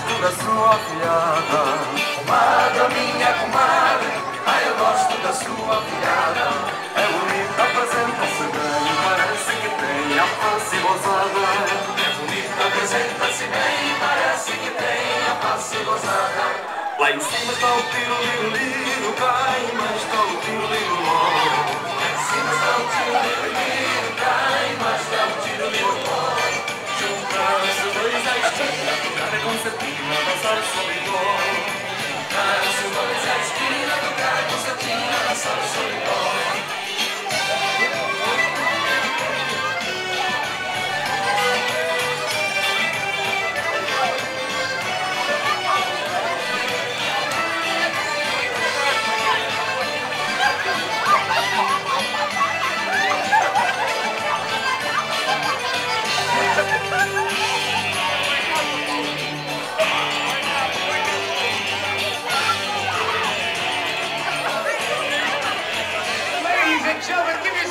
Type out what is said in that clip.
gosto da sua piada. Comadre, minha comadre, ai eu gosto da sua piada. É bonita, apresenta-se bem, parece que tem a face rosada. É bonita, apresenta-se bem, parece que tem a face gozada. Lá em cima está o tiro-liro-liro, cá embaixo está o tiro-liro-ló. Lá em cima está o tiro-liro-liro, cá embaixo está o tiro-liro-ló. Juntar-se dois à esquina, tocar concertina, dançar solidó. Juntar-se dois à esquina, tocar concertina, dançar solidó. Ladies and gentlemen, give me